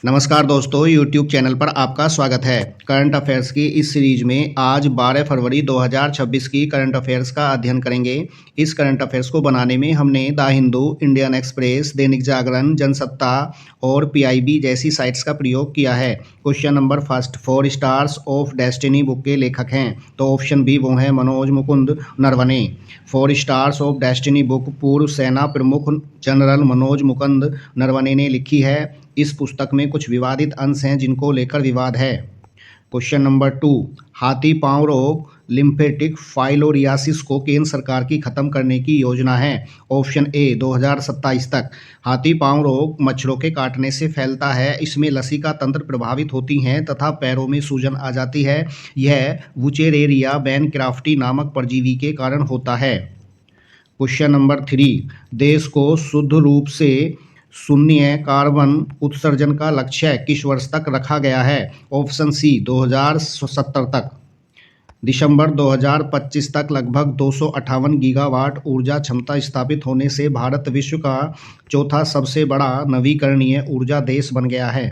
नमस्कार दोस्तों, YouTube channel पर आपका स्वागत है। करंट अफेयर्स की इस सीरीज में आज 12 फरवरी 2026 की करंट अफेयर्स का अध्ययन करेंगे। इस करंट अफेयर्स को बनाने में हमने the Hindu, Indian express, Dainik Jagran, Jansatta और PIB जैसी साइट्स का प्रयोग किया है। Question number first, 4 stars of destiny book के लेखक हैं, तो ऑप्शन बी वो हैं Manoj Mukund Naravane. 4 stars of destiny book पूर्व सेना प्रमुख जनरल मनोज मुकुंद नरवणे ने लिखी है। इस पुस्तक में कुछ विवादित अंश हैं जिनको लेकर विवाद है। क्वेश्चन नंबर 2, हाथी पांव रोग लिम्फेटिक फाइलोरियासिस को केंद्र सरकार की खत्म करने की योजना है। ऑप्शन ए 2027 तक। हाथी पांव रोग मच्छरों के काटने से फैलता है। इसमें लसिका तंत्र प्रभावित होती हैं तथा पैरों में सूजन आ जाती है। यह वुचेरेरिया बैनक्राफ्टी नामक परजीवी के कारण होता है। क्वेश्चन नंबर 3, देश को शुद्ध रूप से शून्य कार्बन उत्सर्जन का लक्ष्य किस वर्ष तक रखा गया है। ऑप्शन सी 2070 तक। दिसंबर 2025 तक लगभग 258 गीगावाट ऊर्जा क्षमता स्थापित होने से भारत विश्व का चौथा सबसे बड़ा नवीकरणीय ऊर्जा देश बन गया है।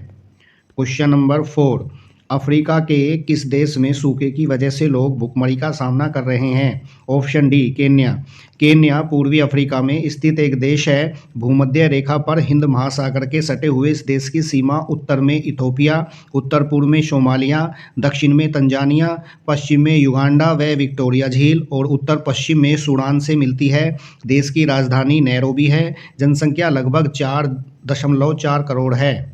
क्वेश्चन नंबर 4, अफ्रीका के किस देश में सूखे की वजह से लोग भुखमरी का सामना कर रहे हैं। Option D Kenya. केन्या पूर्वी अफ्रीका में स्थित एक देश है। भूमध्य रेखा पर हिंद महासागर के सटे हुए इस देश की सीमा उत्तर में इथोपिया, उत्तर पूर्व में सोमालिया, दक्षिण में तंजानिया, पश्चिम में युगांडा व विक्टोरिया झील और उत्तर पश्चिम में सूडान से मिलती है। देश की राजधानी नैरोबी है। जनसंख्या लगभग 4.4 करोड़ है।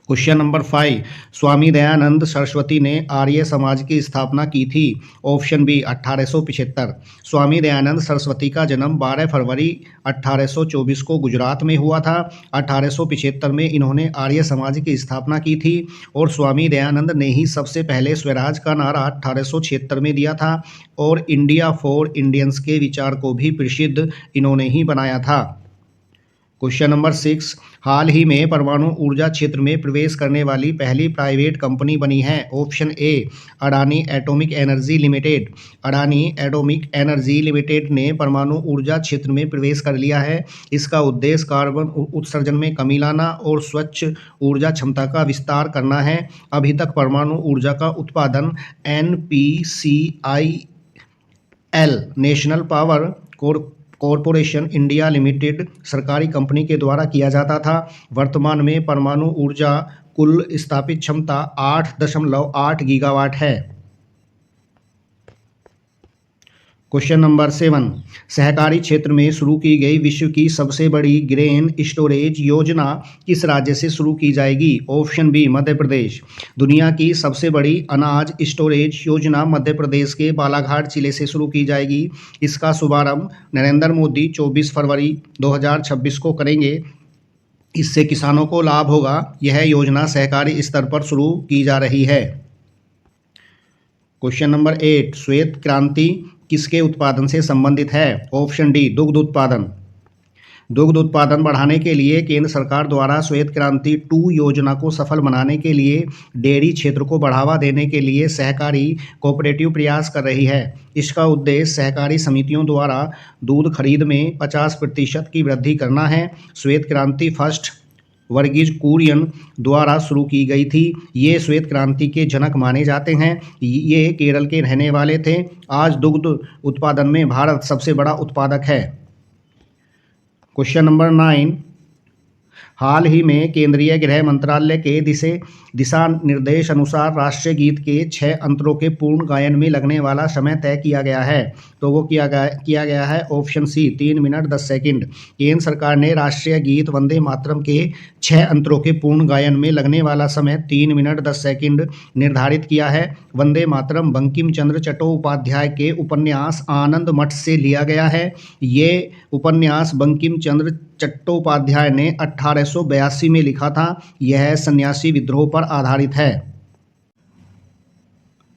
क्वेश्चन नंबर 5, स्वामी दयानंद सरस्वती ने आर्य समाज की स्थापना की थी। Option B 1875। स्वामी दयानंद सरस्वती का जन्म 12 फरवरी 1824 को गुजरात में हुआ था। 1875 में इन्होंने आर्य समाज की स्थापना की थी और स्वामी दयानंद ने ही सबसे पहले स्वराज का नारा 1876 में दिया था और इंडिया फॉर इंडियंस के विचार को भी प्रसिद्ध इन्होंने ही बनाया था। क्वेश्चन नंबर 6, हाल ही में परमाणु ऊर्जा क्षेत्र में प्रवेश करने वाली पहली प्राइवेट कंपनी बनी है। Option A Adani atomic energy limited. Adani atomic energy limited ने परमाणु ऊर्जा क्षेत्र में प्रवेश कर लिया है। इसका उद्देश्य कार्बन उत्सर्जन में कमी लाना और स्वच्छ ऊर्जा क्षमता का विस्तार करना है। अभी तक परमाणु ऊर्जा का उत्पादन NPCIL national power corporation India limited सरकारी कंपनी के द्वारा किया जाता था। वर्तमान में परमाणु ऊर्जा कुल स्थापित क्षमता 8.8 गीगावाट है। क्वेश्चन नंबर 7, सहकारी क्षेत्र में शुरू की गई विश्व की सबसे बड़ी ग्रेन स्टोरेज योजना किस राज्य से शुरू की जाएगी। Option B Madhya Pradesh. दुनिया की सबसे बड़ी अनाज स्टोरेज योजना मध्य प्रदेश के बालाघाट जिले से शुरू की जाएगी। इसका शुभारंभ नरेंद्र मोदी 24 फरवरी 2026 को करेंगे। इससे किसानों को लाभ होगा। यह योजना सहकारी स्तर पर शुरू की जा रही है। क्वेश्चन नंबर 8, श्वेत क्रांति किसके उत्पादन से संबंधित है। ऑप्शन डी दुग्ध उत्पादन। दुग्ध उत्पादन बढ़ाने के लिए केंद्र सरकार द्वारा श्वेत क्रांति 2 योजना को सफल बनाने के लिए डेयरी क्षेत्र को बढ़ावा देने के लिए सहकारी कोऑपरेटिव प्रयास कर रही है। इसका उद्देश्य सहकारी समितियों द्वारा दूध खरीद में 50% की वृद्धि करना है। श्वेत क्रांति फर्स्ट वर्गीज कुरियन द्वारा शुरू की गई थी। ये श्वेत क्रांति के जनक माने जाते हैं। ये केरल के रहने वाले थे। आज दुग्ध उत्पादन में भारत सबसे बड़ा उत्पादक है। क्वेश्चन नंबर 9, हाल ही में केंद्रीय गृह मंत्रालय के दिशा निर्देश अनुसार राष्ट्रीय गीत के 6 अंतरों के पूर्ण गायन में लगने वाला समय तय किया गया है। तो वो किया गया है ऑप्शन सी 3 मिनट 10 सेकंड। केंद्र सरकार ने राष्ट्रीय गीत वंदे मातरम के 6 अंतरों के पूर्ण गायन में लगने वाला समय 3 मिनट 10 सेकंड निर्धारित किया है। वंदे मातरम बंकिम चंद्र चट्टोपाध्याय के उपन्यास आनंद मठ से लिया गया है। ये उपन्यास बंकिम चंद्र चट्टोपाध्याय ने 1882 में लिखा था। यह सन्यासी विद्रोह पर आधारित है।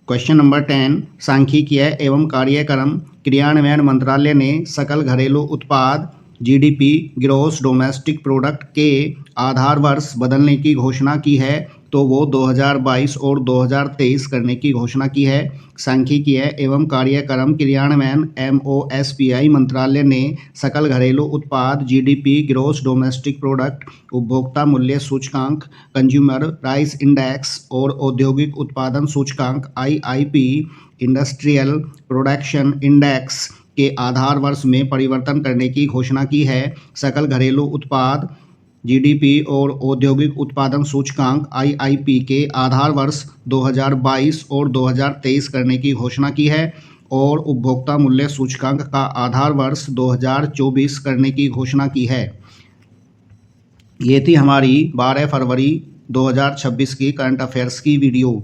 क्वेश्चन नंबर 10, सांख्यिकीय एवं कार्यक्रम क्रियान्वयन मंत्रालय ने सकल घरेलू उत्पाद जीडीपी ग्रॉस डोमेस्टिक प्रोडक्ट के आधार वर्ष बदलने की घोषणा की है, तो वो 2022 और 2023 करने की घोषणा की है। सांख्यिकीय एवं कार्यक्रम क्रियान्वयन MOSPI मंत्रालय ने सकल घरेलू उत्पाद जीडीपी ग्रॉस डोमेस्टिक प्रोडक्ट, उपभोक्ता मूल्य सूचकांक, कंज्यूमर प्राइस इंडेक्स और औद्योगिक उत्पादन सूचकांक IIP इंडस्ट्रियल प्रोडक्शन इंडेक्स के आधार वर्ष में परिवर्तन करने की घोषणा की है। सकल घरेलू उत्पाद जीडीपी और औद्योगिक उत्पादन सूचकांक IIP के आधार वर्ष 2022 और 2023 करने की घोषणा की है और उपभोक्ता मूल्य सूचकांक का आधार वर्ष 2024 करने की घोषणा की है। ये थी हमारी 12 फरवरी 2026 की करंट अफेयर्स की वीडियो।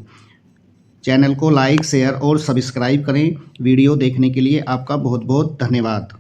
चैनल को लाइक, शेयर और सब्सक्राइब करें। वीडियो देखने के लिए आपका बहुत बहुत धन्यवाद।